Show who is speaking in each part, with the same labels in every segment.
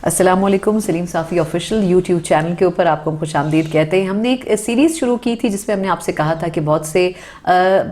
Speaker 1: السلام علیکم. سلیم صافی official YouTube channel کے اوپر آپ کو ہم خوش آمدید کہتے ہیں. ہم نے ایک سیریز شروع کی تھی جس میں ہم نے آپ سے کہا تھا کہ بہت سے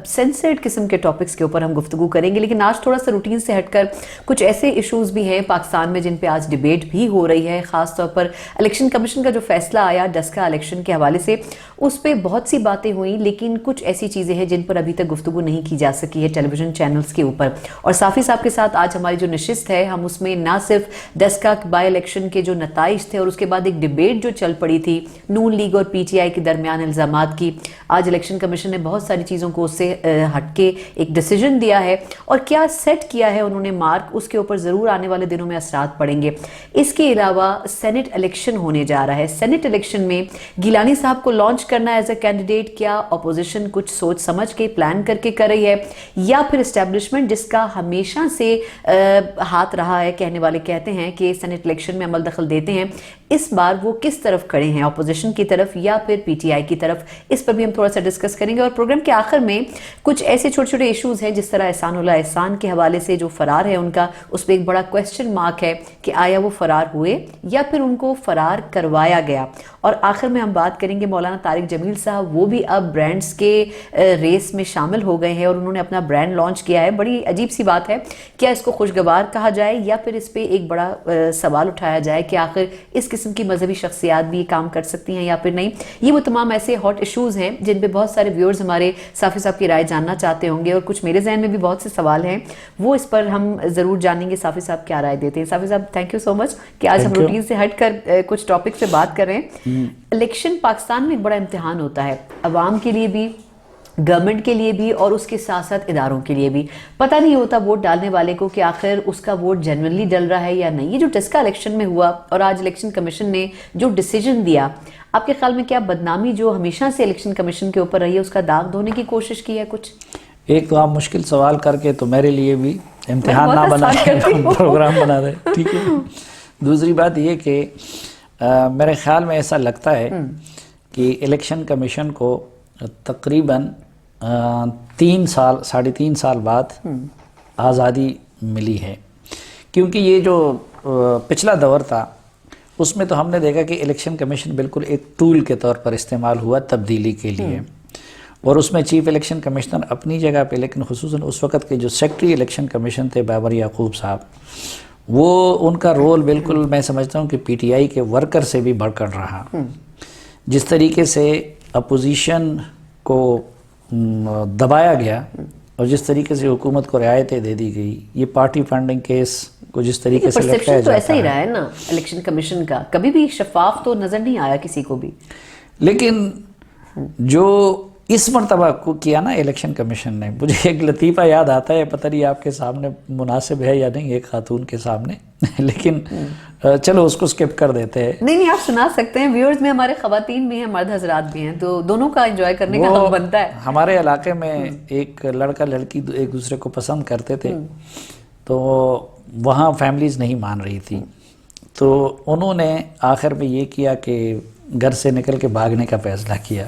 Speaker 1: سینسرڈ قسم کے ٹاپکس کے اوپر ہم گفتگو کریں گے, لیکن آج تھوڑا سا روٹین سے ہٹ کر کچھ ایسے ایشوز بھی ہیں پاکستان میں جن پہ آج ڈیبیٹ بھی ہو رہی ہے. خاص طور پر الیکشن کمیشن کا جو فیصلہ آیا ڈسکا الیکشن کے حوالے سے, اس پہ بہت سی باتیں ہوئیں, لیکن کچھ ایسی چیزیں ہیں جن پر ابھی تک گفتگو نہیں کی جا سکی ہے ٹیلی ویژن چینلز کے اوپر. اور صافی صاحب کے ساتھ آج ہماری جو نشست ہے, ہم اس میں نہ صرف ڈسکا بائی الیکشن کے جو نتائج تھے اور اس کے بعد ایک ڈیبیٹ جو چل پڑی تھی نون لیگ اور پی ٹی آئی کے درمیان الزامات کی, آج الیکشن کمیشن نے بہت ساری چیزوں کو اس سے ہٹ کے ایک ڈیسیجن دیا ہے اور کیا سیٹ کیا ہے انہوں نے مارک, اس کے اوپر ضرور آنے والے دنوں میں اثرات پڑیں گے. اس کے علاوہ سینیٹ الیکشن ہونے جا رہا ہے. سینیٹ الیکشن میں گیلانی صاحب کو لانچ کرنا ایز اے کینڈیڈیٹ, کیا اپوزیشن کچھ سوچ سمجھ کے پلان کر کے کر رہی ہے, یا پھر اسٹیبلشمنٹ جس کا ہمیشہ سے ہاتھ رہا ہے, کہنے والے کہتے ہیں کہ سینیٹ الیکشن میں عمل دخل دیتے ہیں, اس بار وہ کس طرف کھڑے ہیں, اپوزیشن کی طرف یا پھر پی ٹی آئی کی طرف, اس پر بھی ہم تھوڑا سا ڈسکس کریں گے. اور پروگرام کے آخر میں کچھ ایسے چھوٹے چھوٹے ایشوز ہیں جس طرح احسانullah احسان کے حوالے سے جو فرار ہے ان کا, اس پہ ایک بڑا کویسچن مارک ہے کہ آیا وہ فرار ہوئے یا پھر ان کو فرار کروایا گیا. اور آخر میں ہم بات کریں گے مولانا طارق جمیل صاحب, وہ بھی اب برانڈز کے ریس میں شامل ہو گئے ہیں اور انہوں نے اپنا برانڈ لانچ کیا ہے. بڑی عجیب سی بات ہے, کیا اس کو خوشگوار کہا جائے یا پھر اس پہ ایک بڑا سوال اٹھایا جائے کہ آخر اس قسم کی مذہبی شخصیات بھی یہ کام کر سکتی ہیں یا پھر نہیں. یہ وہ تمام ایسے ہاٹ ایشوز ہیں جن پہ بہت سارے ویورز ہمارے صافی صاحب کی رائے جاننا چاہتے ہوں گے, اور کچھ میرے ذہن میں بھی بہت سے سوال ہیں, وہ اس پر ہم ضرور جانیں گے صافی صاحب کیا رائے دیتے ہیں. صافی صاحب تھینک یو سو مچ کہ آج ہم روٹین سے ہٹ کر کچھ ٹاپک سے بات کر رہے ہیں. الیکشن پاکستان میں ایک بڑا امتحان ہوتا ہے, عوام کے لیے بھی, گورنمنٹ کے لیے بھی, اور اس کے ساتھ ساتھ اداروں کے لیے بھی. پتہ نہیں ہوتا ووٹ ڈالنے والے کو کہ آخر اس کا ووٹ جنرلی ڈل رہا ہے یا نہیں. یہ جو ڈسکا الیکشن میں ہوا اور آج الیکشن کمیشن نے جو ڈیسیجن دیا, آپ کے خیال میں کیا بدنامی جو ہمیشہ سے الیکشن کمیشن کے اوپر رہی ہے اس کا داغ دھونے کی کوشش کی ہے کچھ؟
Speaker 2: ایک تو آپ مشکل سوال کر کے تو میرے لیے بھی امتحان نہ بنا پروگرام بنا دیں, ٹھیک ہے. دوسری بات یہ کہ میرے خیال میں ایسا لگتا ہے کہ الیکشن کمیشن کو تقریباً 3 سال 3.5 سال بعد آزادی ملی ہے, کیونکہ یہ جو پچھلا دور تھا اس میں تو ہم نے دیکھا کہ الیکشن کمیشن بالکل ایک ٹول کے طور پر استعمال ہوا تبدیلی کے لیے, اور اس میں چیف الیکشن کمشنر اپنی جگہ پہ, لیکن خصوصاً اس وقت کے جو سیکٹری الیکشن کمیشن تھے بابر یعقوب صاحب, وہ ان کا رول بالکل میں سمجھتا ہوں کہ پی ٹی آئی کے ورکر سے بھی بڑھ کر رہا. جس طریقے سے اپوزیشن کو دبایا گیا اور جس طریقے سے حکومت کو رعایتیں دے دی گئی, یہ پارٹی فنڈنگ کیس کو جس طریقے سے لٹکایا جاتا
Speaker 1: تو ایسا ہی رہا ہے نا الیکشن کمیشن کا, کبھی بھی شفاف تو نظر نہیں آیا کسی کو بھی.
Speaker 2: لیکن جو اس مرتبہ کو کیا نا الیکشن کمیشن نے, مجھے ایک لطیفہ یاد آتا ہے, پتہ نہیں آپ کے سامنے مناسب ہے یا نہیں ایک خاتون کے سامنے, لیکن چلو اس کو سکپ کر دیتے ہیں.
Speaker 1: نہیں آپ سنا سکتے ہیں, ویورز میں ہمارے خواتین بھی ہیں, مرد حضرات بھی ہیں, تو دونوں کا انجوائے کرنے کا حق بنتا ہے.
Speaker 2: ہمارے علاقے میں ایک لڑکا لڑکی ایک دوسرے کو پسند کرتے تھے, تو وہاں فیملیز نہیں مان رہی تھی, تو انہوں نے آخر میں یہ کیا کہ گھر سے نکل کے بھاگنے کا فیصلہ کیا.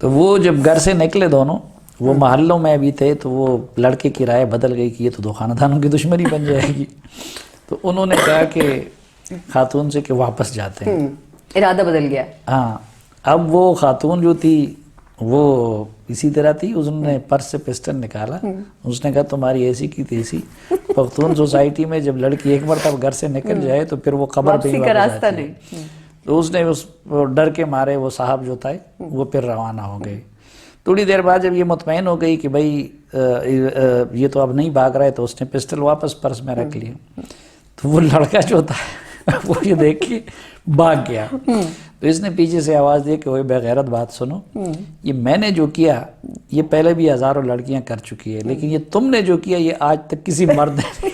Speaker 2: تو وہ جب گھر سے نکلے دونوں, وہ محلوں میں بھی تھے, تو وہ لڑکے کی رائے بدل گئی کہ یہ تو 2 خاندانوں کی دشمنی بن جائے گی. تو انہوں نے کہا کہ خاتون سے کہ واپس جاتے ہیں,
Speaker 1: ارادہ بدل گیا.
Speaker 2: ہاں, اب وہ خاتون جو تھی وہ اسی طرح تھی, اس نے پرس سے پسٹل نکالا, اس نے کہا تمہاری ایسی کی تیسی. پختون سوسائٹی میں جب لڑکی ایک مرتبہ گھر سے نکل جائے تو پھر وہ قبر پہ ہی واپس آتی ہے. تو اس نے اس ڈر کے مارے وہ صاحب جو تھا وہ پھر روانہ ہو گئے. تھوڑی دیر بعد جب یہ مطمئن ہو گئی کہ بھائی یہ تو اب نہیں بھاگ رہا ہے, تو اس نے پسٹل واپس پرس میں رکھ لیا. تو وہ لڑکا جو تھا وہ یہ دیکھ کے بھاگ گیا. تو اس نے پیچھے سے آواز دی کہ وہ بغیرت بات سنو, یہ میں نے جو کیا یہ پہلے بھی ہزاروں لڑکیاں کر چکی ہے, لیکن یہ تم نے جو کیا یہ آج تک کسی مرد نے.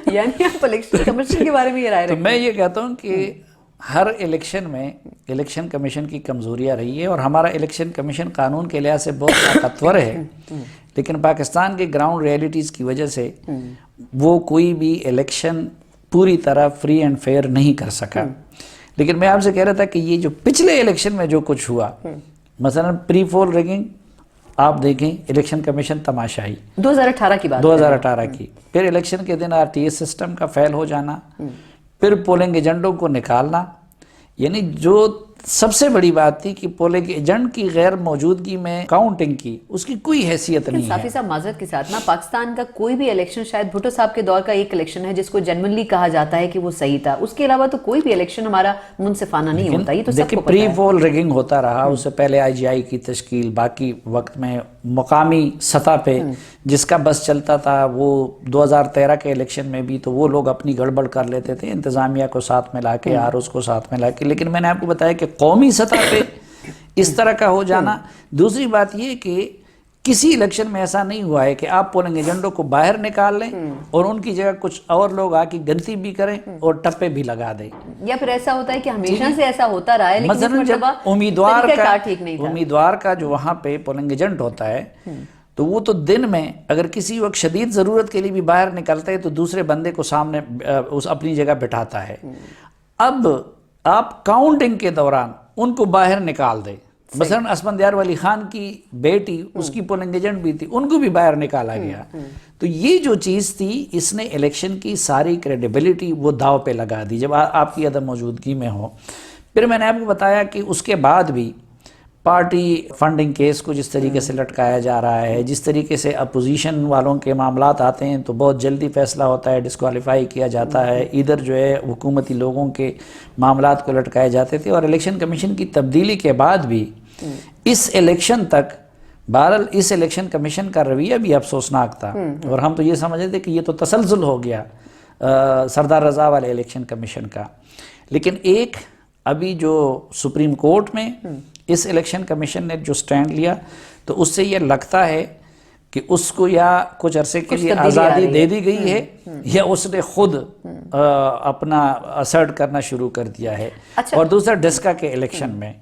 Speaker 1: یعنی آپ الیکشن کمیشن کے بارے میں یہ رائے رکھتے ہیں؟
Speaker 2: تو میں یہ کہتا ہوں کہ ہر الیکشن میں الیکشن کمیشن کی کمزوریاں رہی ہے, اور ہمارا الیکشن کمیشن قانون کے لحاظ سے بہت طاقتور ہے, لیکن پاکستان کے گراؤنڈ ریئلٹیز کی وجہ سے وہ کوئی بھی الیکشن پوری طرح فری اینڈ فیئر نہیں کر سکا. لیکن میں آپ سے کہہ رہا تھا کہ یہ جو پچھلے الیکشن میں جو کچھ ہوا, مثلا پری پول ریگنگ آپ دیکھیں, الیکشن کمیشن تماشائی
Speaker 1: 2018 کی بات,
Speaker 2: 2018 کی, پھر الیکشن کے دن RTS سسٹم کا فیل ہو جانا, پھر پولنگ ایجنٹوں کو نکالنا، یعنی جو سب سے بڑی بات تھی کہ پولنگ ایجنٹ کی غیر موجودگی میں کاؤنٹنگ کی، اس کی کوئی حیثیت نہیں ہے۔
Speaker 1: صافی صاحب معذرت کے ساتھ نا، پاکستان کا کوئی بھی الیکشن، شاید بھٹو صاحب کے دور کا ایک الیکشن ہے جس کو جنرلی کہا جاتا ہے کہ وہ صحیح تھا، اس کے علاوہ تو کوئی بھی الیکشن ہمارا منصفانہ نہیں ہوتا، یہ تو سب کو پتہ ہے۔
Speaker 2: پری پول ریگنگ ہوتا رہا، اس سے پہلے آئی جی آئی کی تشکیل، باقی وقت میں مقامی سطح پہ جس کا بس چلتا تھا، وہ 2013 کے الیکشن میں بھی تو وہ لوگ اپنی گڑبڑ کر لیتے تھے انتظامیہ کو ساتھ میں لا کے، آروز کو ساتھ میں لا کے، لیکن میں نے آپ کو بتایا کہ قومی سطح پہ اس طرح کا ہو جانا۔ دوسری بات یہ کہ کسی الیکشن میں ایسا نہیں ہوا ہے کہ آپ پولنگ ایجنٹوں کو باہر نکال لیں اور ان کی جگہ کچھ اور لوگ آ کے گنتی بھی کریں اور ٹپے بھی لگا دیں،
Speaker 1: یا پھر ایسا ہوتا ہے کہ ہمیشہ سے ایسا ہوتا رہا ہے، لیکن
Speaker 2: مثلا جب امیدوار کا جو وہاں پہ پولنگ ایجنٹ ہوتا ہے تو وہ تو دن میں اگر کسی وقت شدید ضرورت کے لیے بھی باہر نکلتا ہے تو دوسرے بندے کو سامنے اپنی جگہ بٹھاتا ہے۔ اب آپ کاؤنٹنگ کے دوران ان کو باہر نکال دیں، مثلا اسفندیار ولی خان کی بیٹی اس کی پولنگ ایجنٹ بھی تھی، ان کو بھی باہر نکالا گیا، تو یہ جو چیز تھی اس نے الیکشن کی ساری کریڈیبلٹی وہ داؤ پہ لگا دی جب آپ کی عدم موجودگی میں ہو۔ پھر میں نے آپ کو بتایا کہ اس کے بعد بھی پارٹی فنڈنگ کیس کو جس طریقے سے لٹکایا جا رہا ہے، جس طریقے سے اپوزیشن والوں کے معاملات آتے ہیں تو بہت جلدی فیصلہ ہوتا ہے، ڈسکوالیفائی کیا جاتا ہے، ادھر جو ہے حکومتی لوگوں کے معاملات کو لٹکائے جاتے تھے، اور الیکشن کمیشن کی تبدیلی کے بعد بھی اس الیکشن تک بہرحال اس الیکشن کمیشن کا رویہ بھی افسوسناک تھا، اور ہم تو یہ سمجھتے تھے کہ یہ تو تسلسل ہو گیا سردار رضا والے الیکشن کمیشن کا، لیکن ایک ابھی جو سپریم کورٹ میں اس الیکشن کمیشن نے جو سٹینڈ لیا تو اس سے یہ لگتا ہے کہ اس کو یا کچھ عرصے کے لیے آزادی دے دی گئی ہے یا اس نے خود اپنا اسرٹ کرنا شروع کر دیا ہے۔ اور دوسرا ڈسکا کے الیکشن میں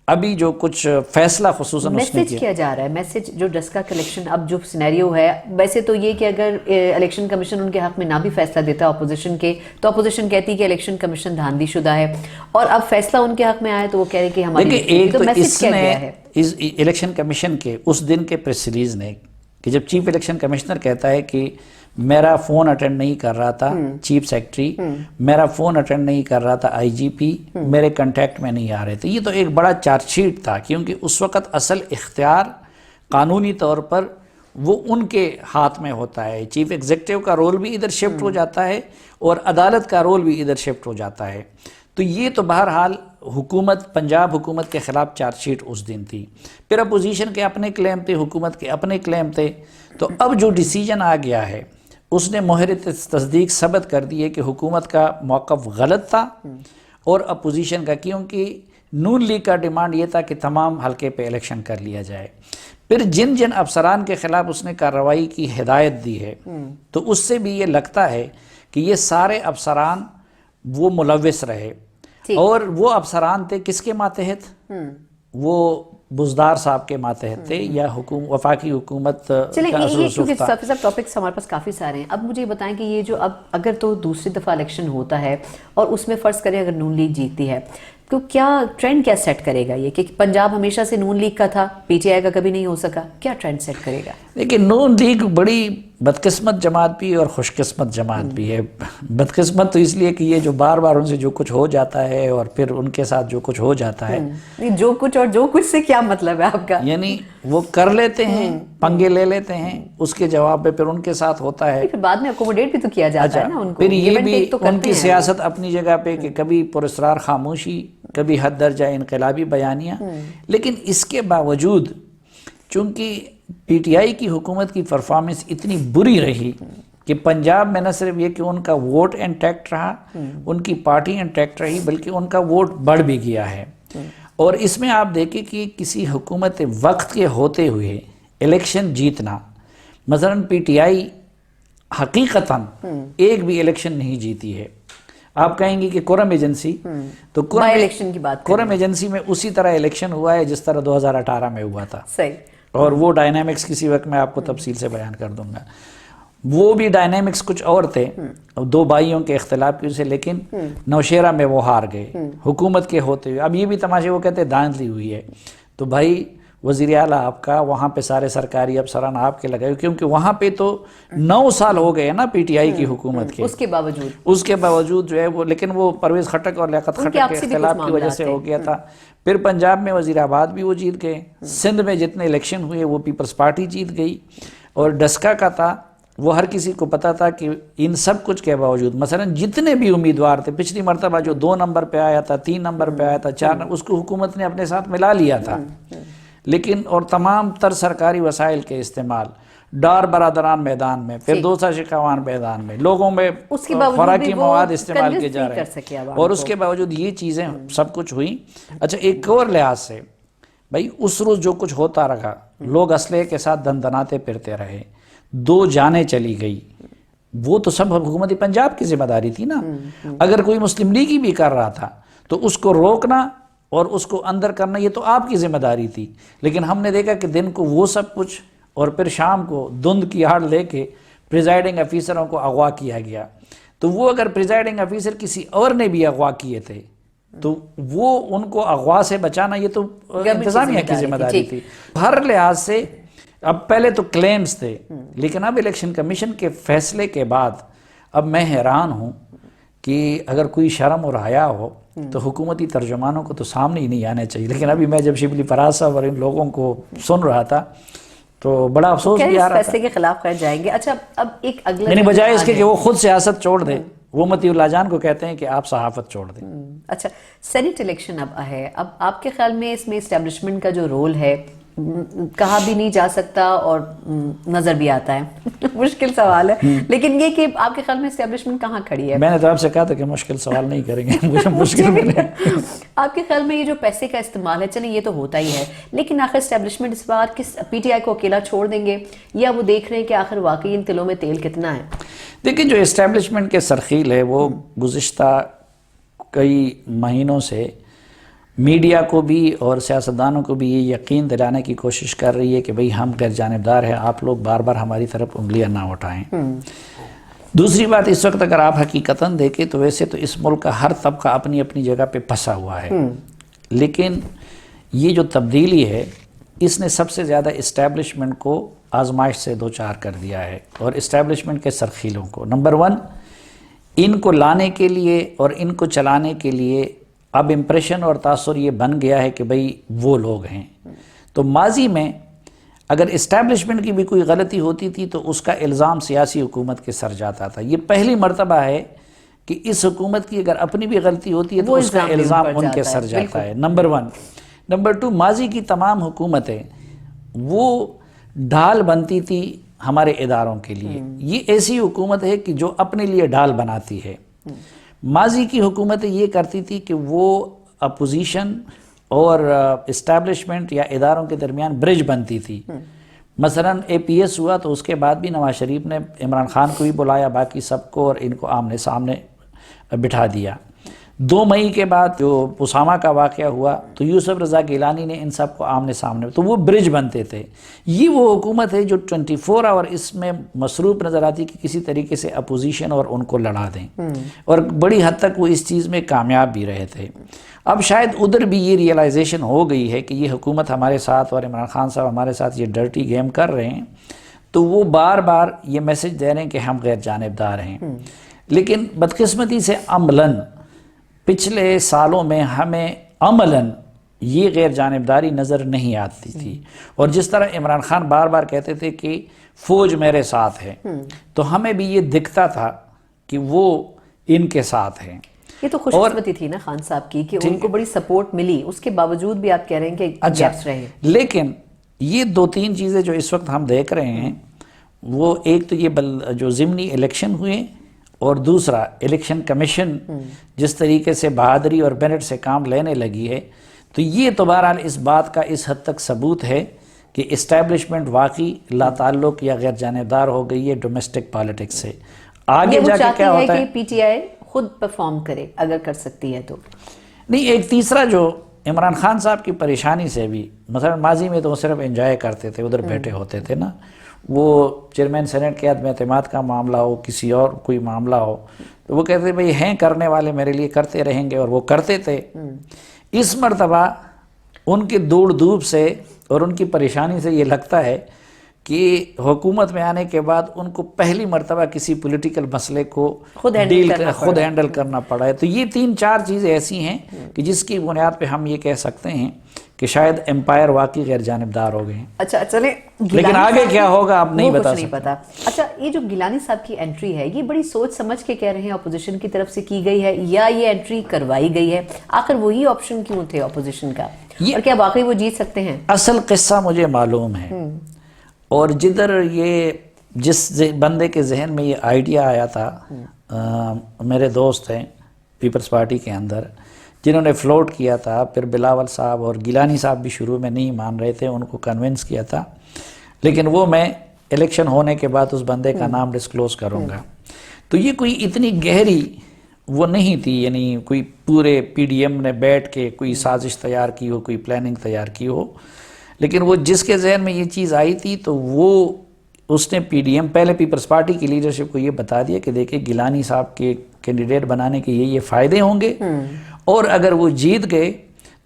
Speaker 2: ابھی جو کچھ فیصلہ خصوصاً اس نے
Speaker 1: میسج کیا جا رہا ہے، میسج جو ڈسکا کا الیکشن اب جو سینیریو ہے، ویسے تو یہ کہ اگر الیکشن کمیشن ان کے حق میں نہ بھی فیصلہ دیتا اپوزیشن کے تو اپوزیشن کہتی کہ الیکشن کمیشن دھاندلی شدہ ہے، اور اب فیصلہ ان کے حق میں آیا تو وہ کہہ رہے کہ ہماری
Speaker 2: ایک تو اس نے اس الیکشن کمیشن کے اس دن کے پریس ریلیز نے کہ جب چیف الیکشن کمشنر کہتا ہے کہ میرا فون اٹینڈ نہیں کر رہا تھا چیف سیکرٹری، میرا فون اٹینڈ نہیں کر رہا تھا آئی جی پی، میرے کنٹیکٹ میں نہیں آ رہے تھے، یہ تو ایک بڑا چارج شیٹ تھا، کیونکہ اس وقت اصل اختیار قانونی طور پر وہ ان کے ہاتھ میں ہوتا ہے، چیف ایگزیکٹو کا رول بھی ادھر شفٹ ہو جاتا ہے اور عدالت کا رول بھی ادھر شفٹ ہو جاتا ہے، تو یہ تو بہرحال حکومت پنجاب حکومت کے خلاف چارج شیٹ اس دن تھی، پھر اپوزیشن کے اپنے کلیم تھے، حکومت کے اپنے کلیم تھے، تو اب جو ڈیسیجن آ گیا ہے اس نے مہر تصدیق ثبت کر دی ہے کہ حکومت کا موقف غلط تھا اور اپوزیشن کا، کیونکہ نون لیگ کا ڈیمانڈ یہ تھا کہ تمام حلقے پہ الیکشن کر لیا جائے، پھر جن جن افسران کے خلاف اس نے کارروائی کی ہدایت دی ہے تو اس سے بھی یہ لگتا ہے کہ یہ سارے افسران وہ ملوث رہے، اور وہ افسران تھے کس کے ماتحت؟ وہ بزدار صاحب کے ماتحت تھے یا وفاقی حکومت کا
Speaker 1: کیونکہ ٹاپکس ہمارے پاس کافی سارے ہیں۔ اب مجھے یہ بتائیں کہ یہ جو اب اگر تو دوسری دفعہ الیکشن ہوتا ہے اور اس میں فرض کریں اگر نون لیگ جیتتی ہے تو کیا ٹرینڈ کیا سیٹ کرے گا؟ یہ کہ پنجاب ہمیشہ سے نون لیگ کا تھا، پی ٹی آئی کا کبھی نہیں ہو سکا، کیا ٹرینڈ سیٹ کرے گا؟
Speaker 2: لیکن نون لیگ بڑی بدقسمت جماعت بھی اور خوش قسمت جماعت بھی ہے۔ بدقسمت تو اس لیے کہ یہ جو بار بار ان سے جو کچھ ہو جاتا ہے اور پھر ان کے ساتھ جو کچھ ہو جاتا ہے،
Speaker 1: جو کچھ اور جو کچھ سے کیا مطلب ہے آپ کا؟
Speaker 2: یعنی وہ کر لیتے ہیں، پنگے لے لیتے ہیں، اس کے جواب میں پھر ان کے ساتھ ہوتا ہے،
Speaker 1: پھر بعد میں اکوموڈیٹ بھی تو کیا جاتا ہے نا ان کو،
Speaker 2: پھر یہ بھی ان کی سیاست اپنی جگہ پہ کہ کبھی پراسرار خاموشی، کبھی حد درجہ انقلابی بیانیاں، لیکن اس کے باوجود چونکہ پی ٹی آئی کی حکومت کی پرفارمنس اتنی بری رہی کہ پنجاب میں نہ صرف یہ کہ ان کا ووٹ انٹیکٹ رہا، ان کی پارٹی انٹیکٹ رہی، بلکہ ان کا ووٹ بڑھ بھی گیا ہے، اور اس میں آپ دیکھیں کہ کسی حکومت وقت کے ہوتے ہوئے الیکشن جیتنا، مثلا پی ٹی آئی حقیقتاً ایک بھی الیکشن نہیں جیتی ہے، آپ کہیں گے کہ کورم ایجنسی، تو کورم ایجنسی میں اسی طرح الیکشن ہوا ہے جس طرح 2018 میں ہوا تھا، اور وہ ڈائنامکس کسی وقت میں آپ کو تفصیل سے بیان کر دوں گا، وہ بھی ڈائنامکس کچھ اور تھے، دو بھائیوں کے اختلاف کی وجہ سے، لیکن نوشیرہ میں وہ ہار گئے حکومت کے ہوتے ہوئے۔ اب یہ بھی تماشے وہ کہتے ہیں دھاندلی ہوئی ہے، تو بھائی وزیر اعلیٰ آپ کا، وہاں پہ سارے سرکاری افسران آپ کے لگے، کیونکہ وہاں پہ تو 9 سال ہو گئے نا پی ٹی آئی کی حکومت کے، اس کے باوجود جو ہے وہ، لیکن وہ پرویز خٹک اور لیاقت خٹک کے اختلاف کی وجہ سے ہو گیا تھا۔ پھر پنجاب میں وزیر آباد بھی وہ جیت گئے، سندھ میں جتنے الیکشن ہوئے وہ پیپلز پارٹی جیت گئی، اور ڈسکا کا تھا وہ ہر کسی کو پتا تھا کہ ان سب کچھ کے باوجود مثلا جتنے بھی امیدوار تھے، پچھلی مرتبہ جو 2 نمبر پہ آیا تھا، 3 نمبر پہ آیا تھا، 4 نمبر، اس کو حکومت نے اپنے ساتھ ملا لیا تھا، لیکن اور تمام تر سرکاری وسائل کے استعمال، ڈار برادران میدان میں، پھر دوسرا شکاوان میدان میں، لوگوں میں خوراکی مواد استعمال کیے جا رہے ہیں، اور اس کے باوجود یہ چیزیں سب کچھ ہوئی۔ اچھا ایک اور لحاظ سے بھائی اس روز جو کچھ ہوتا رہا، لوگ اسلحے کے ساتھ دندناتے پھرتے رہے، 2 جانیں چلی گئی، وہ تو سب حکومت پنجاب کی ذمہ داری تھی نا۔ اگر کوئی مسلم لیگی بھی کر رہا تھا تو اس کو روکنا اور اس کو اندر کرنا یہ تو آپ کی ذمہ داری تھی، لیکن ہم نے دیکھا کہ دن کو وہ سب کچھ اور پھر شام کو دھند کی آڑ لے کے پریزائڈنگ افیسروں کو اغوا کیا گیا، تو وہ اگر پریزائڈنگ افیسر کسی اور نے بھی اغوا کیے تھے تو وہ ان کو اغوا سے بچانا یہ تو انتظامیہ کی ذمہ داری تھی۔ ہر لحاظ سے اب پہلے تو کلیمز تھے، لیکن اب الیکشن کمیشن کے فیصلے کے بعد اب میں حیران ہوں کہ اگر کوئی شرم اور حیا ہو تو حکومتی ترجمانوں کو تو سامنے ہی نہیں آنے چاہیے، لیکن ابھی میں جب شبلی فراز صاحب اور ان لوگوں کو سن رہا تھا تو بڑا افسوس بھی آ رہا تھا۔
Speaker 1: فیصلے کے خلاف خیر جائیں گے۔ اچھا اب ایک اگلا،
Speaker 2: یعنی بجائے اس کے کہ وہ خود سیاست چھوڑ دیں، وہ متی اللہ جان کو کہتے ہیں کہ آپ صحافت چھوڑ دیں۔
Speaker 1: اچھا سینیٹ الیکشن اب ہے، اب آپ کے خیال میں اس میں اسٹیبلشمنٹ کا جو رول ہے کہا بھی نہیں جا سکتا اور نظر بھی آتا ہے، مشکل سوال ہے، لیکن یہ کہ آپ کے خیال میں اسٹیبلشمنٹ کہاں کھڑی ہے؟
Speaker 2: میں نے تو آپ سے کہا تھا کہ مشکل سوال نہیں کریں گے، مجھے مشکل ملے۔
Speaker 1: آپ کے خیال میں یہ جو پیسے کا استعمال ہے، چلیں یہ تو ہوتا ہی ہے، لیکن آخر اسٹیبلشمنٹ اس بار کس پی ٹی آئی کو اکیلا چھوڑ دیں گے یا وہ دیکھ رہے ہیں کہ آخر واقعی ان تلوں میں تیل کتنا ہے؟
Speaker 2: دیکھیں جو اسٹیبلشمنٹ کے سرخیل ہے وہ گزشتہ کئی مہینوں سے میڈیا کو بھی اور سیاستدانوں کو بھی یہ یقین دلانے کی کوشش کر رہی ہے کہ بھئی ہم غیر جانبدار ہیں، آپ لوگ بار بار ہماری طرف انگلیاں نہ اٹھائیں۔ دوسری بات اس وقت اگر آپ حقیقتاً دیکھیں تو ویسے تو اس ملک کا ہر طبقہ اپنی اپنی جگہ پہ پھنسا ہوا ہے، لیکن یہ جو تبدیلی ہے اس نے سب سے زیادہ اسٹیبلشمنٹ کو آزمائش سے دوچار کر دیا ہے، اور اسٹیبلشمنٹ کے سرخیلوں کو نمبر 1 ان کو لانے کے لیے اور ان کو چلانے کے لیے اب امپریشن اور تاثر یہ بن گیا ہے کہ بھئی وہ لوگ ہیں۔ تو ماضی میں اگر اسٹیبلشمنٹ کی بھی کوئی غلطی ہوتی تھی تو اس کا الزام سیاسی حکومت کے سر جاتا تھا، یہ پہلی مرتبہ ہے کہ اس حکومت کی اگر اپنی بھی غلطی ہوتی ہے تو اس کا الزام ان کے سر جاتا ہے، نمبر 1۔ نمبر 2 ماضی کی تمام حکومتیں وہ ڈھال بنتی تھی ہمارے اداروں کے لیے، یہ ایسی حکومت ہے کہ جو اپنے لیے ڈھال بناتی ہے۔ ماضی کی حکومتیں یہ کرتی تھی کہ وہ اپوزیشن اور اسٹیبلشمنٹ یا اداروں کے درمیان برج بنتی تھی، مثلا اے پی ایس ہوا تو اس کے بعد بھی نواز شریف نے عمران خان کو بھی بلایا، باقی سب کو، اور ان کو آمنے سامنے بٹھا دیا۔ 2 مئی کے بعد جو اسامہ کا واقعہ ہوا تو یوسف رضا گیلانی نے ان سب کو آمنے سامنے، تو وہ برج بنتے تھے۔ یہ وہ حکومت ہے جو 24 آور اس میں مصروف نظر آتی کہ کسی طریقے سے اپوزیشن اور ان کو لڑا دیں، اور بڑی حد تک وہ اس چیز میں کامیاب بھی رہے تھے۔ اب شاید ادھر بھی یہ ریئلائزیشن ہو گئی ہے کہ یہ حکومت ہمارے ساتھ اور عمران خان صاحب ہمارے ساتھ یہ ڈرٹی گیم کر رہے ہیں، تو وہ بار بار یہ میسج دے رہے ہیں کہ ہم غیر جانبدار ہیں، لیکن بدقسمتی سے عملاً پچھلے سالوں میں ہمیں عملاً یہ غیر جانبداری نظر نہیں آتی تھی، اور جس طرح عمران خان بار بار کہتے تھے کہ فوج میرے ساتھ ہے، تو ہمیں بھی یہ دکھتا تھا کہ وہ ان کے ساتھ ہیں۔
Speaker 1: یہ تو خوش قسمتی تھی نا خان صاحب کی کہ ان کو بڑی سپورٹ ملی، اس کے باوجود بھی آپ کہہ رہے ہیں کہ گیپس رہے۔
Speaker 2: لیکن یہ 2-3 چیزیں جو اس وقت ہم دیکھ رہے ہیں، وہ ایک تو یہ جو ضمنی الیکشن ہوئے، اور دوسرا الیکشن کمیشن جس طریقے سے بہادری اور میرٹ سے کام لینے لگی ہے، تو یہ تو بہرحال اس بات کا اس حد تک ثبوت ہے کہ اسٹیبلشمنٹ واقعی لا تعلق یا غیر جانبدار ہو گئی ہے ڈومیسٹک پالیٹکس سے۔ آگے جا کے کیا ہوتا ہے
Speaker 1: کہ پی ٹی آئی خود پرفارم کرے اگر کر سکتی ہے تو
Speaker 2: نہیں۔ ایک تیسرا جو عمران خان صاحب کی پریشانی سے بھی، مثلا ماضی میں تو وہ صرف انجوائے کرتے تھے، ادھر بیٹھے ہوتے تھے نا، وہ چیئرمین سینیٹ کے عدم اعتماد کا معاملہ ہو، کسی اور کوئی معاملہ ہو، تو وہ کہتے بھئی ہیں کرنے والے میرے لیے کرتے رہیں گے، اور وہ کرتے تھے۔ اس مرتبہ ان کے دوڑ دھوپ سے اور ان کی پریشانی سے یہ لگتا ہے کہ حکومت میں آنے کے بعد ان کو پہلی مرتبہ کسی پولیٹیکل مسئلے کو خود ہینڈل کرنا پڑا ہے. تو یہ 3-4 چیزیں ایسی ہیں کہ جس کی بنیاد پہ ہم یہ کہہ سکتے ہیں کہ شاید امپائر واقعی غیر جانبدار ہو گئے ہیں.
Speaker 1: اچھا چلیں,
Speaker 2: لیکن آگے کیا ہوگا آپ نہیں بتا سکتے.
Speaker 1: اچھا, یہ جو گیلانی صاحب کی انٹری ہے یہ بڑی سوچ سمجھ کے کہہ رہے ہیں اپوزیشن کی طرف سے کی گئی ہے یا یہ انٹری کروائی گئی ہے؟ آخر وہی آپشن کیوں تھے اپوزیشن کا, اور کیا واقعی وہ جیت سکتے ہیں؟
Speaker 2: اصل قصہ مجھے معلوم ہے, اور جدھر یہ جس بندے کے ذہن میں یہ آئیڈیا آیا تھا, میرے دوست ہیں پیپلز پارٹی کے اندر جنہوں نے فلوٹ کیا تھا, پھر بلاول صاحب اور گیلانی صاحب بھی شروع میں نہیں مان رہے تھے, ان کو کنونس کیا تھا, لیکن وہ میں الیکشن ہونے کے بعد اس بندے کا نام ڈسکلوز کروں گا. تو یہ کوئی اتنی گہری وہ نہیں تھی, یعنی کوئی پورے پی ڈی ایم نے بیٹھ کے کوئی سازش تیار کی ہو, کوئی پلاننگ تیار کی ہو, لیکن وہ جس کے ذہن میں یہ چیز آئی تھی تو وہ اس نے پی ڈی ایم پہلے پیپلز پارٹی کی لیڈرشپ کو یہ بتا دیا کہ دیکھیں گیلانی صاحب کے کینڈیڈیٹ بنانے کے یہ فائدے ہوں گے, اور اگر وہ جیت گئے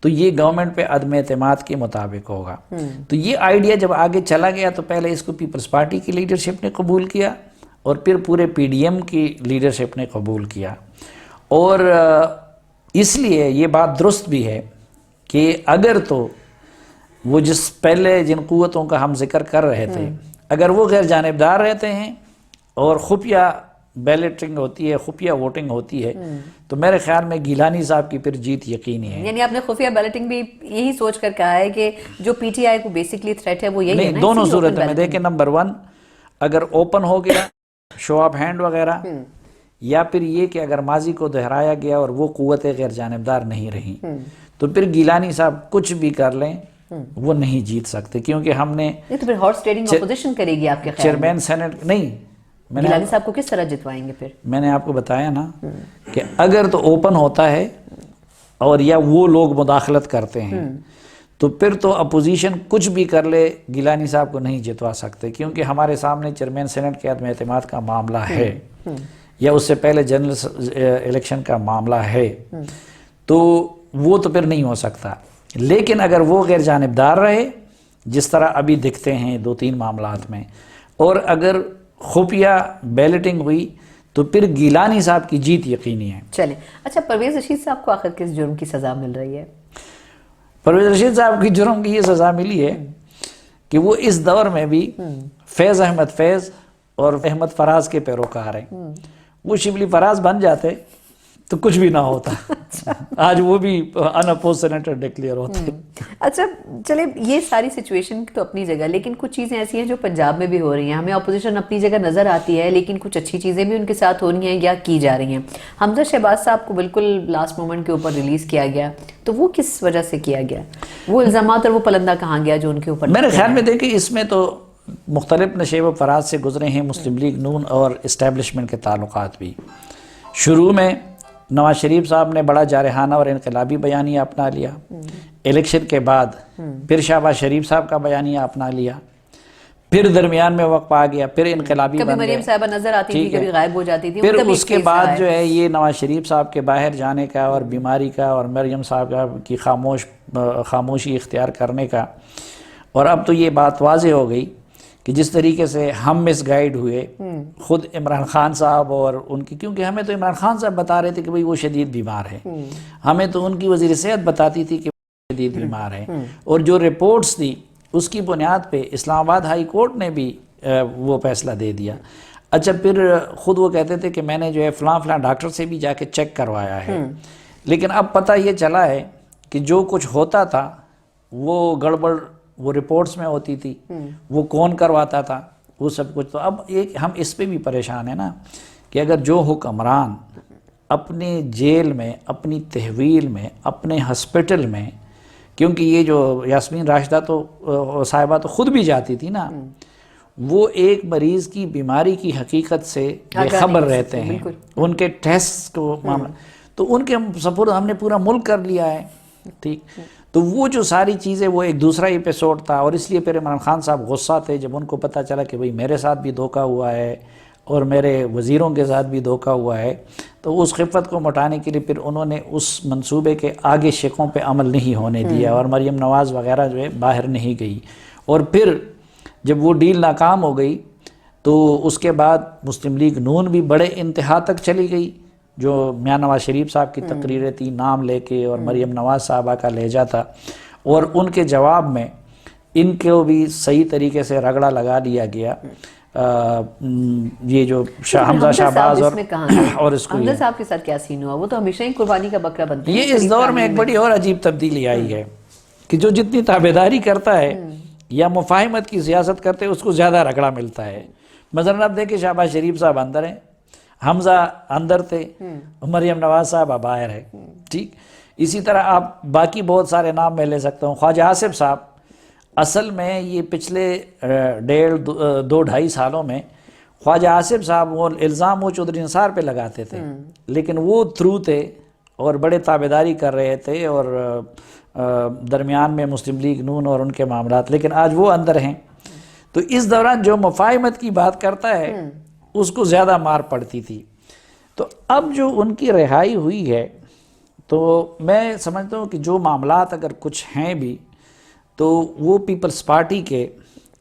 Speaker 2: تو یہ گورنمنٹ پہ عدم اعتماد کے مطابق ہوگا. تو یہ آئیڈیا جب آگے چلا گیا تو پہلے اس کو پیپلز پارٹی کی لیڈرشپ نے قبول کیا, اور پھر پورے پی ڈی ایم کی لیڈرشپ نے قبول کیا. اور اس لیے یہ بات درست بھی ہے کہ اگر تو وہ جس پہلے جن قوتوں کا ہم ذکر کر رہے تھے اگر وہ غیر جانبدار رہتے ہیں اور خفیہ بیلٹنگ ہوتی ہے, خفیہ ووٹنگ ہوتی ہے, تو میرے خیال میں گیلانی صاحب کی پھر جیت یقینی ہے.
Speaker 1: یعنی آپ نے خفیہ بیلٹنگ بھی یہی سوچ کر کہا ہے کہ جو پی ٹی آئی کو بیسکلی تھریٹ ہے وہ یہی ہے؟
Speaker 2: نہیں, دونوں صورتوں میں دیکھیں, نمبر 1 اگر اوپن ہو گیا شو آف ہینڈ وغیرہ, یا پھر یہ کہ اگر ماضی کو دہرایا گیا اور وہ قوتیں غیر جانبدار نہیں رہیں, تو پھر گیلانی صاحب کچھ بھی کر لیں وہ نہیں جیت سکتے, کیونکہ ہم نے
Speaker 1: یہ تو پھر ہارس ٹریڈنگ اپوزیشن کرے گی آپ کے خیال
Speaker 2: چیئرمین سینٹ نہیں.
Speaker 1: گیلانی صاحب کو کس طرح جتوائیں گے پھر؟
Speaker 2: میں نے آپ کو بتایا نا کہ اگر تو اوپن ہوتا ہے اور یا وہ لوگ مداخلت کرتے ہیں تو پھر تو اپوزیشن کچھ بھی کر لے گیلانی صاحب کو نہیں جتوا سکتے, کیونکہ ہمارے سامنے چیئرمین سینٹ کے عدم اعتماد کا معاملہ ہے, یا اس سے پہلے جنرل الیکشن کا معاملہ ہے, تو وہ تو پھر نہیں ہو سکتا. لیکن اگر وہ غیر جانبدار رہے جس طرح ابھی دکھتے ہیں 2-3 معاملات میں, اور اگر خفیہ بیلٹنگ ہوئی تو پھر گیلانی صاحب کی جیت یقینی ہے.
Speaker 1: چلیں, اچھا پرویز رشید صاحب کو آخر کس جرم کی سزا مل رہی ہے؟
Speaker 2: پرویز رشید صاحب کی جرم کی یہ سزا ملی ہے کہ وہ اس دور میں بھی فیض احمد فیض اور احمد فراز کے پیروکار ہیں. وہ شبلی فراز بن جاتے تو کچھ بھی نہ ہوتا, آج وہ بھی ان اپوز سینیٹر ڈکلیئر ہوتے.
Speaker 1: اچھا چلے, یہ ساری سچویشن تو اپنی جگہ, لیکن کچھ چیزیں ایسی ہیں جو پنجاب میں بھی ہو رہی ہیں. ہمیں اپوزیشن اپنی جگہ نظر آتی ہے, لیکن کچھ اچھی چیزیں بھی ان کے ساتھ ہو رہی ہیں یا کی جا رہی ہیں. حمزہ شہباز صاحب کو بالکل لاسٹ مومنٹ کے اوپر ریلیز کیا گیا, تو وہ کس وجہ سے کیا گیا؟ وہ الزامات اور وہ پلندہ کہاں گیا جو ان کے اوپر؟
Speaker 2: میرے خیال میں دیکھیں اس میں تو مختلف نشیب و فراز سے گزرے ہیں مسلم لیگ نون اور اسٹیبلشمنٹ کے تعلقات بھی. شروع میں نواز شریف صاحب نے بڑا جارحانہ اور انقلابی بیانیہ اپنا لیا, الیکشن کے بعد پھر شہباز شریف صاحب کا بیانیہ اپنا لیا, پھر درمیان میں وقت آ گیا, پھر انقلابی بن گئے,
Speaker 1: کبھی مریم صاحبہ نظر آتی تھی, کبھی غائب ہو جاتی تھی,
Speaker 2: پھر اس کے بعد جو ہے یہ نواز شریف صاحب کے باہر جانے کا اور بیماری کا اور مریم صاحب کی خاموشی اختیار کرنے کا. اور اب تو یہ بات واضح ہو گئی کہ جس طریقے سے ہم مس گائیڈ ہوئے خود عمران خان صاحب اور ان کی, کیونکہ ہمیں تو عمران خان صاحب بتا رہے تھے کہ بھئی وہ شدید بیمار ہے, ہمیں تو ان کی وزیر صحت بتاتی تھی کہ وہ شدید بیمار ہے, اور جو رپورٹس تھی اس کی بنیاد پہ اسلام آباد ہائی کورٹ نے بھی وہ فیصلہ دے دیا. اچھا پھر خود وہ کہتے تھے کہ میں نے جو ہے فلاں ڈاکٹر سے بھی جا کے چیک کروایا ہے, لیکن اب پتہ یہ چلا ہے کہ جو کچھ ہوتا تھا وہ گڑبڑ وہ رپورٹس میں ہوتی تھی, وہ کون کرواتا تھا وہ سب کچھ. تو اب ایک ہم اس پہ بھی پریشان ہیں نا کہ اگر جو حکمران اپنے جیل میں, اپنی تحویل میں, اپنے ہسپیٹل میں, کیونکہ یہ جو یاسمین راشدہ تو صاحبہ تو خود بھی جاتی تھی نا, وہ ایک مریض کی بیماری کی حقیقت سے بے خبر رہتے ہیں, ان کے ٹیسٹ کو معاملہ تو ان کے سپورٹ ہم نے پورا ملک کر لیا ہے, ٹھیک. تو وہ جو ساری چیزیں وہ ایک دوسرا ایپیسوڈ تھا, اور اس لیے پھر عمران خان صاحب غصہ تھے جب ان کو پتہ چلا کہ بھئی میرے ساتھ بھی دھوکہ ہوا ہے, اور میرے وزیروں کے ساتھ بھی دھوکہ ہوا ہے، تو اس خفت کو مٹانے کے لیے پھر انہوں نے اس منصوبے کے آگے شقوں پہ عمل نہیں ہونے دیا، اور مریم نواز وغیرہ جو ہے باہر نہیں گئی، اور پھر جب وہ ڈیل ناکام ہو گئی تو اس کے بعد مسلم لیگ نون بھی بڑے انتہا تک چلی گئی، جو میاں نواز شریف صاحب کی تقریریں تھیں نام لے کے، اور مریم نواز صاحبہ کا لہجہ تھا، اور ان کے جواب میں ان کو بھی صحیح طریقے سے رگڑا لگا دیا گیا۔ یہ جو حمزہ شہباز اور اس کو
Speaker 1: حمزہ صاحب کے ساتھ کیا سین ہوا؟ وہ تو ہمیشہ ہی قربانی کا بکرا بنتے ہیں۔
Speaker 2: یہ اس دور میں ایک بڑی اور عجیب تبدیلی آئی ہے کہ جو جتنی تابعداری کرتا ہے یا مفاہمت کی سیاست کرتے اس کو زیادہ رگڑا ملتا ہے۔ مثلاً اب دیکھیں شہباز شریف صاحب اندر ہیں، حمزہ اندر تھے، مریم نواز صاحب باہر ہے، ٹھیک۔ اسی طرح آپ باقی بہت سارے نام میں لے سکتا ہوں۔ خواجہ آصف صاحب اصل میں یہ پچھلے 1.5-2 سالوں میں خواجہ آصف صاحب وہ الزام وہ چودھری نثار پہ لگاتے تھے، لیکن وہ تھرو تھے اور بڑے تابعداری کر رہے تھے، اور درمیان میں مسلم لیگ نون اور ان کے معاملات، لیکن آج وہ اندر ہیں۔ تو اس دوران جو مفاہمت کی بات کرتا ہے اس کو زیادہ مار پڑتی تھی۔ تو اب جو ان کی رہائی ہوئی ہے تو میں سمجھتا ہوں کہ جو معاملات اگر کچھ ہیں بھی تو وہ پیپلز پارٹی کے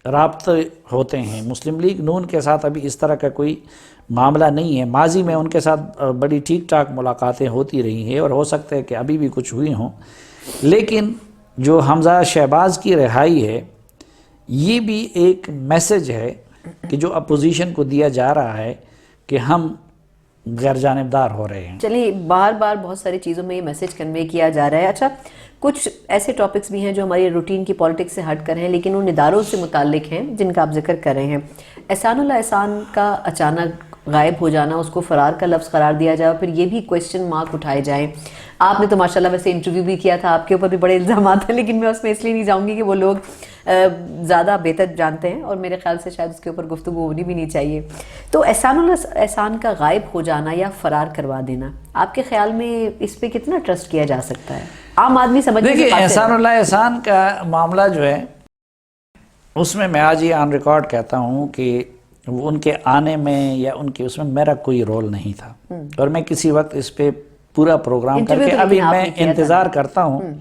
Speaker 2: رابطے ہوتے ہیں، مسلم لیگ نون کے ساتھ ابھی اس طرح کا کوئی معاملہ نہیں ہے۔ ماضی میں ان کے ساتھ بڑی ٹھیک ٹھاک ملاقاتیں ہوتی رہی ہیں، اور ہو سکتا ہے کہ ابھی بھی کچھ ہوئی ہوں، لیکن جو حمزہ شہباز کی رہائی ہے یہ بھی ایک میسج ہے کہ جو اپوزیشن کو دیا جا رہا ہے کہ ہم غیرجانبدار ہو رہے ہیں۔
Speaker 1: چلیے، بار بار بہت ساری چیزوں میں یہ میسج کنوے کیا جا رہا ہے۔ اچھا، کچھ ایسے ٹاپکس بھی ہیں جو ہماری روٹین کی پالیٹکس سے ہٹ کر ہیں لیکن ان اداروں سے متعلق ہیں جن کا آپ ذکر کر رہے ہیں۔ احسانullah احسان کا اچانک غائب ہو جانا، اس کو فرار کا لفظ قرار دیا جائے، پھر یہ بھی کویسچن مارک اٹھائے جائیں۔ آپ نے تو ماشاءاللہ ویسے انٹرویو بھی کیا تھا، آپ کے اوپر بھی بڑے الزامات ہیں، لیکن میں اس میں اس لیے نہیں جاؤں گی کہ وہ لوگ زیادہ بہتر جانتے ہیں، اور میرے خیال سے شاید اس کے اوپر گفتگو ہونی بھی نہیں چاہیے۔ تو احسانullah احسان کا غائب ہو جانا یا فرار کروا دینا، آپ کے خیال میں اس پہ کتنا ٹرسٹ کیا جا سکتا ہے؟ عام آدمی سمجھنے سے
Speaker 2: دیکھیں، احسانullah احسان کا معاملہ جو ہے اس میں آج یہ آن ریکارڈ کہتا ہوں کہ وہ ان کے آنے میں یا ان کے اس میں میرا کوئی رول نہیں تھا، اور میں کسی وقت اس پہ پورا پروگرام کر کے ابھی میں انتظار کرتا ہوں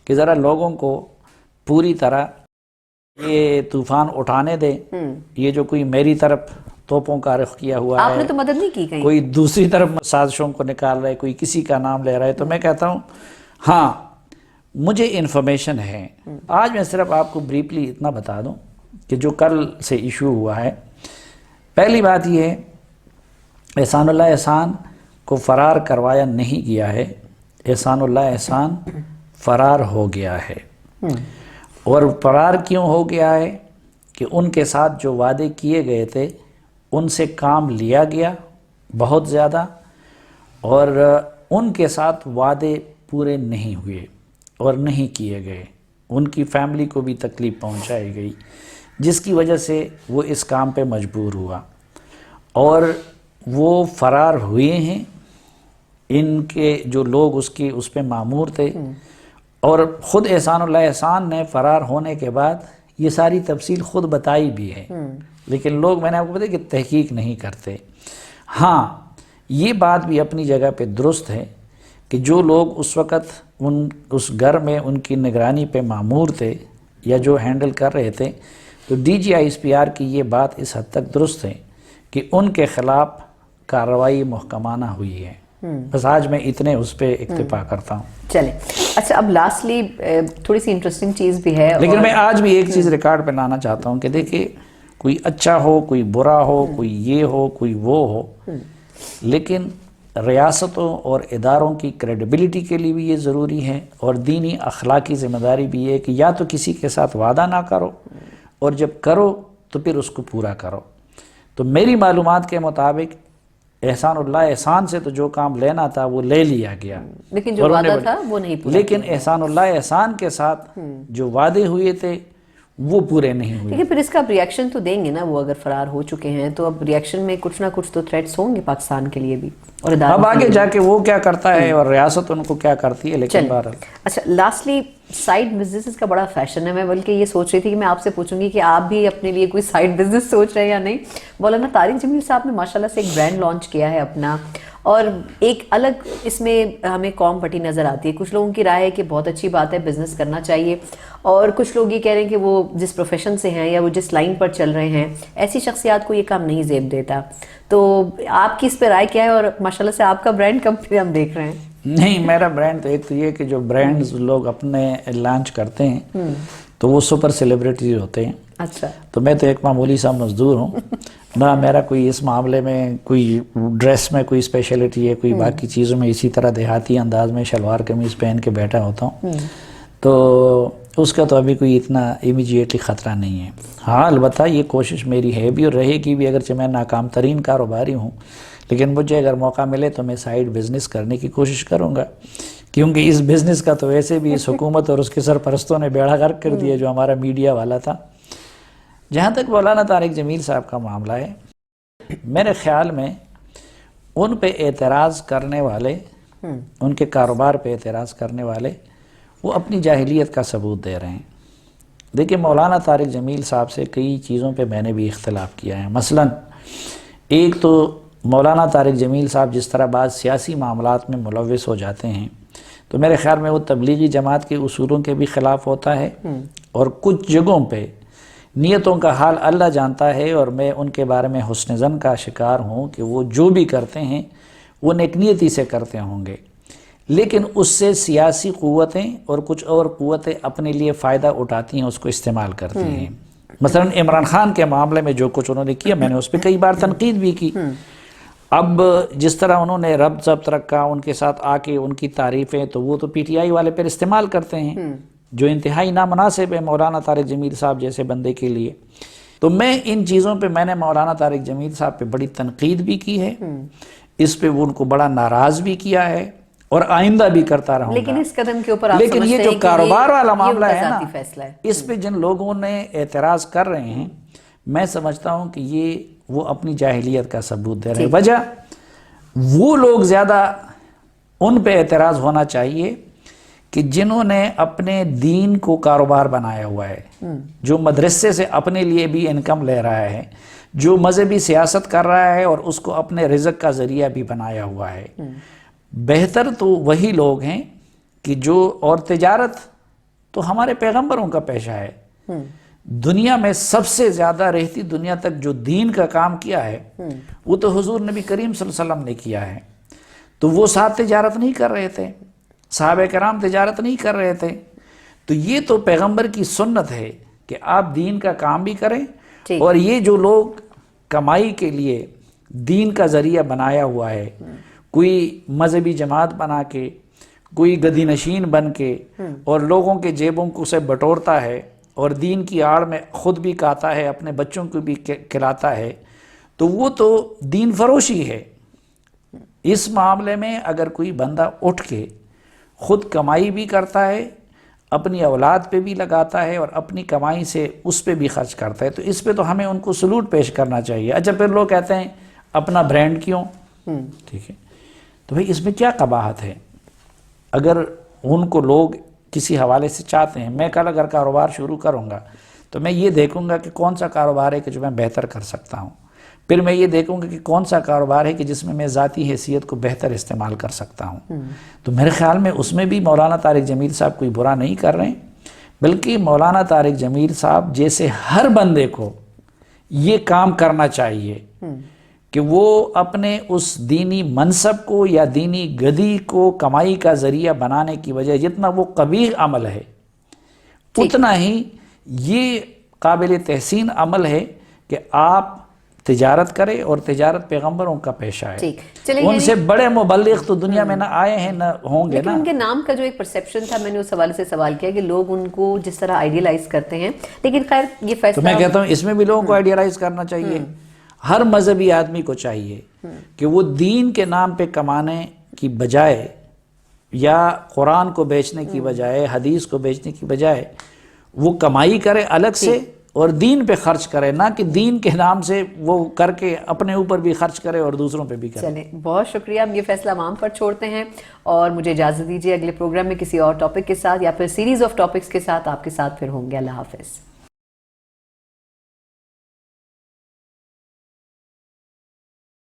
Speaker 2: کہ ذرا لوگوں کو پوری طرح یہ طوفان اٹھانے دے۔ یہ جو کوئی میری طرف توپوں کا رخ کیا ہوا ہے،
Speaker 1: آپ نے تو مدد نہیں کی کہیں،
Speaker 2: کوئی دوسری طرف سازشوں کو نکال رہا ہے، کوئی کسی کا نام لے رہا ہے، تو میں کہتا ہوں ہاں مجھے انفارمیشن ہے۔ آج میں صرف آپ کو بریفلی اتنا بتا دوں کہ جو کل سے ایشو ہوا ہے، پہلی بات یہ ہے احسانullah احسان کو فرار کروایا نہیں گیا ہے، احسانullah احسان فرار ہو گیا ہے۔ اور فرار کیوں ہو گیا ہے کہ ان کے ساتھ جو وعدے کیے گئے تھے ان سے کام لیا گیا بہت زیادہ، اور ان کے ساتھ وعدے پورے نہیں ہوئے اور نہیں کیے گئے، ان کی فیملی کو بھی تکلیف پہنچائی گئی، جس کی وجہ سے وہ اس کام پہ مجبور ہوا، اور وہ فرار ہوئے ہیں۔ ان کے جو لوگ اس پہ مامور تھے، اور خود احسانullah احسان نے فرار ہونے کے بعد یہ ساری تفصیل خود بتائی بھی ہے، لیکن لوگ، میں نے آپ کو بتایا کہ تحقیق نہیں کرتے۔ ہاں یہ بات بھی اپنی جگہ پہ درست ہے کہ جو لوگ اس وقت اس گھر میں ان کی نگرانی پہ مامور تھے یا جو ہینڈل کر رہے تھے، تو DGISPR کی یہ بات اس حد تک درست ہے کہ ان کے خلاف کارروائی محکمانہ ہوئی ہے۔ بس آج میں اتنے اس پہ اکتفا کرتا ہوں۔
Speaker 1: چلیں، اچھا، اب لاسٹلی تھوڑی سی انٹرسٹنگ چیز بھی ہے،
Speaker 2: لیکن میں آج بھی ایک چیز ریکارڈ پہ لانا چاہتا ہوں کہ دیکھیں، کوئی اچھا ہو، کوئی برا ہو، کوئی یہ ہو، کوئی وہ ہو، لیکن ریاستوں اور اداروں کی کریڈیبلٹی کے لیے بھی یہ ضروری ہے، اور دینی اخلاقی ذمہ داری بھی ہے کہ یا تو کسی کے ساتھ وعدہ نہ کرو، اور جب کرو تو پھر اس کو پورا کرو۔ تو میری معلومات کے مطابق احسانullah احسان سے تو جو کام لینا تھا وہ لے لیا گیا،
Speaker 1: لیکن جو وعدہ تھا وہ نہیں پورا۔
Speaker 2: لیکن احسانullah احسان کے ساتھ جو وعدے ہوئے تھے وہ پورے نہیں ہوئے.
Speaker 1: لیکن پھر اس کا اب ریئیکشن تو دیں گے نا وہ، اگر فرار ہو چکے ہیں تو اب ریئیکشن میں کچھ نہ کچھ تو تھریٹس ہوں گے پاکستان کے لیے بھی اور
Speaker 2: اب آگے جا کے وہ کیا کرتا ہے اور ریاست ان کو کیا کرتی ہے. لیکن بہرحال
Speaker 1: اچھا لاسٹلی سائڈ بزنس کا بڑا فیشن ہے. میں بلکہ یہ سوچ رہی تھی کہ میں آپ سے پوچھوں گی کہ آپ بھی اپنے لیے کوئی سائڈ بزنس سوچ رہے ہیں یا نہیں. مولانا طارق جمیل صاحب نے ماشاءاللہ سے ایک برانڈ لانچ کیا ہے اپنا، اور ایک الگ اس میں ہمیں قوم پٹی نظر آتی ہے. کچھ لوگوں کی رائے ہے کہ بہت اچھی بات ہے، بزنس کرنا چاہیے، اور کچھ لوگ یہ کہہ رہے ہیں کہ وہ جس پروفیشن سے ہیں یا وہ جس لائن پر چل رہے ہیں ایسی شخصیات کو یہ کام نہیں زیب دیتا. تو آپ کی اس پہ رائے کیا ہے؟ اور ماشاءاللہ سے آپ کا برانڈ کمپنی ہم دیکھ رہے ہیں.
Speaker 2: نہیں، میرا برانڈ تو ایک تو یہ کہ جو برانڈز لوگ اپنے لانچ کرتے ہیں تو وہ سپر سیلیبریٹیز ہوتے ہیں.
Speaker 1: اچھا.
Speaker 2: تو میں تو ایک معمولی سا مزدور ہوں، نہ میرا کوئی اس معاملے میں کوئی ڈریس میں کوئی اسپیشلٹی ہے، کوئی باقی چیزوں میں اسی طرح دیہاتی انداز میں شلوار قمیض پہن کے بیٹھا ہوتا ہوں. تو اس کا تو ابھی کوئی اتنا امیجیٹلی خطرہ نہیں ہے. ہاں البتہ یہ کوشش میری ہے بھی اور رہے گی بھی، اگرچہ میں ناکام ترین کاروباری ہوں لیکن مجھے اگر موقع ملے تو میں سائیڈ بزنس کرنے کی کوشش کروں گا، کیونکہ اس بزنس کا تو ویسے بھی اس حکومت اور اس کے سرپرستوں نے بیڑا غرق کر دیا جو ہمارا میڈیا والا تھا. جہاں تک مولانا طارق جمیل صاحب کا معاملہ ہے، میرے خیال میں ان پہ اعتراض کرنے والے، ان کے کاروبار پہ اعتراض کرنے والے، وہ اپنی جاہلیت کا ثبوت دے رہے ہیں. دیکھیں مولانا طارق جمیل صاحب سے کئی چیزوں پہ میں نے بھی اختلاف کیا ہے. مثلا ایک تو مولانا طارق جمیل صاحب جس طرح بعض سیاسی معاملات میں ملوث ہو جاتے ہیں تو میرے خیال میں وہ تبلیغی جماعت کے اصولوں کے بھی خلاف ہوتا ہے، اور کچھ جگہوں پہ نیتوں کا حال اللہ جانتا ہے، اور میں ان کے بارے میں حسن ظن کا شکار ہوں کہ وہ جو بھی کرتے ہیں وہ نیک نیتی سے کرتے ہوں گے، لیکن اس سے سیاسی قوتیں اور کچھ اور قوتیں اپنے لیے فائدہ اٹھاتی ہیں، اس کو استعمال کرتی ہیں. مثلا عمران خان کے معاملے میں جو کچھ انہوں نے کیا میں نے اس پہ کئی بار تنقید بھی کی. اب جس طرح انہوں نے رب ضبط رکھا ان کے ساتھ آ کے ان کی تعریفیں، تو وہ تو پی ٹی آئی والے پھر استعمال کرتے ہیں جو انتہائی نامناسب ہے مولانا طارق جمیل صاحب جیسے بندے کے لیے. تو میں ان چیزوں پہ میں نے مولانا طارق جمیل صاحب پہ بڑی تنقید بھی کی ہے، اس پہ وہ ان کو بڑا ناراض بھی کیا ہے اور آئندہ بھی کرتا رہوں گا.
Speaker 1: لیکن اس قدم کے اوپر
Speaker 2: لیکن یہ جو کاروبار والا معاملہ ہے نا، اس پہ جن لوگوں نے اعتراض کر رہے ہیں میں سمجھتا ہوں کہ یہ وہ اپنی جاہلیت کا ثبوت دے رہے ہیں. وجہ وہ لوگ زیادہ ان پہ اعتراض ہونا چاہیے کہ جنہوں نے اپنے دین کو کاروبار بنایا ہوا ہے، جو مدرسے سے اپنے لیے بھی انکم لے رہا ہے، جو مذہبی سیاست کر رہا ہے اور اس کو اپنے رزق کا ذریعہ بھی بنایا ہوا ہے. بہتر تو وہی لوگ ہیں کہ جو، اور تجارت تو ہمارے پیغمبروں کا پیشہ ہے. دنیا میں سب سے زیادہ رہتی دنیا تک جو دین کا کام کیا ہے وہ تو حضور نبی کریم صلی اللہ علیہ وسلم نے کیا ہے. تو وہ ساتھ تجارت نہیں کر رہے تھے، صحابہ کرام تجارت نہیں کر رہے تھے. تو یہ تو پیغمبر کی سنت ہے کہ آپ دین کا کام بھی کریں، اور یہ جو لوگ کمائی کے لیے دین کا ذریعہ بنایا ہوا ہے، کوئی مذہبی جماعت بنا کے، کوئی گدی نشین بن کے اور لوگوں کے جیبوں کو سے بٹورتا ہے اور دین کی آڑ میں خود بھی کھاتا ہے، اپنے بچوں کو بھی کھلاتا ہے، تو وہ تو دین فروشی ہے. اس معاملے میں اگر کوئی بندہ اٹھ کے خود کمائی بھی کرتا ہے، اپنی اولاد پہ بھی لگاتا ہے اور اپنی کمائی سے اس پہ بھی خرچ کرتا ہے، تو اس پہ تو ہمیں ان کو سلوٹ پیش کرنا چاہیے. اچھا پھر لوگ کہتے ہیں اپنا برانڈ کیوں؟ ٹھیک ہے، تو بھئی اس میں کیا قباحت ہے؟ اگر ان کو لوگ کسی حوالے سے چاہتے ہیں، میں کل اگر کاروبار شروع کروں گا تو میں یہ دیکھوں گا کہ کون سا کاروبار ہے کہ جو میں بہتر کر سکتا ہوں، پھر میں یہ دیکھوں گا کہ کون سا کاروبار ہے کہ جس میں ذاتی حیثیت کو بہتر استعمال کر سکتا ہوں. تو میرے خیال میں اس میں بھی مولانا طارق جمیل صاحب کوئی برا نہیں کر رہے ہیں، بلکہ مولانا طارق جمیل صاحب جیسے ہر بندے کو یہ کام کرنا چاہیے کہ وہ اپنے اس دینی منصب کو یا دینی گدی کو کمائی کا ذریعہ بنانے کی وجہ جتنا وہ قبیح عمل ہے اتنا ہی یہ قابل تحسین عمل ہے کہ آپ تجارت کرے، اور تجارت پیغمبروں کا پیشہ ہے. ان سے بڑے مبلغ تو دنیا میں نہ آئے ہیں نہ ہوں گے.
Speaker 1: لیکن ان کے نام کا جو ایک پرسیپشن تھا، میں نے اس حوالے سے سوال کیا کہ لوگ ان کو جس طرح آئیڈیلائز کرتے ہیں، لیکن خیر یہ فیصلہ،
Speaker 2: تو میں کہتا ہوں اس میں بھی لوگوں کو آئیڈیلائز کرنا چاہیے. ہر مذہبی آدمی کو چاہیے کہ وہ دین کے نام پہ کمانے کی بجائے یا قرآن کو بیچنے کی بجائے، حدیث کو بیچنے کی بجائے، وہ کمائی کرے الگ سے اور دین پہ خرچ کرے، نہ کہ دین کے نام سے وہ کر کے اپنے اوپر بھی خرچ کرے اور دوسروں پہ بھی کرے.
Speaker 1: چلیں بہت شکریہ، ہم یہ فیصلہ عوام پر چھوڑتے ہیں اور مجھے اجازت دیجیے اگلے پروگرام میں کسی اور ٹاپک کے ساتھ یا پھر سیریز آف ٹاپکس کے ساتھ آپ کے ساتھ پھر ہوں گے. اللہ حافظ.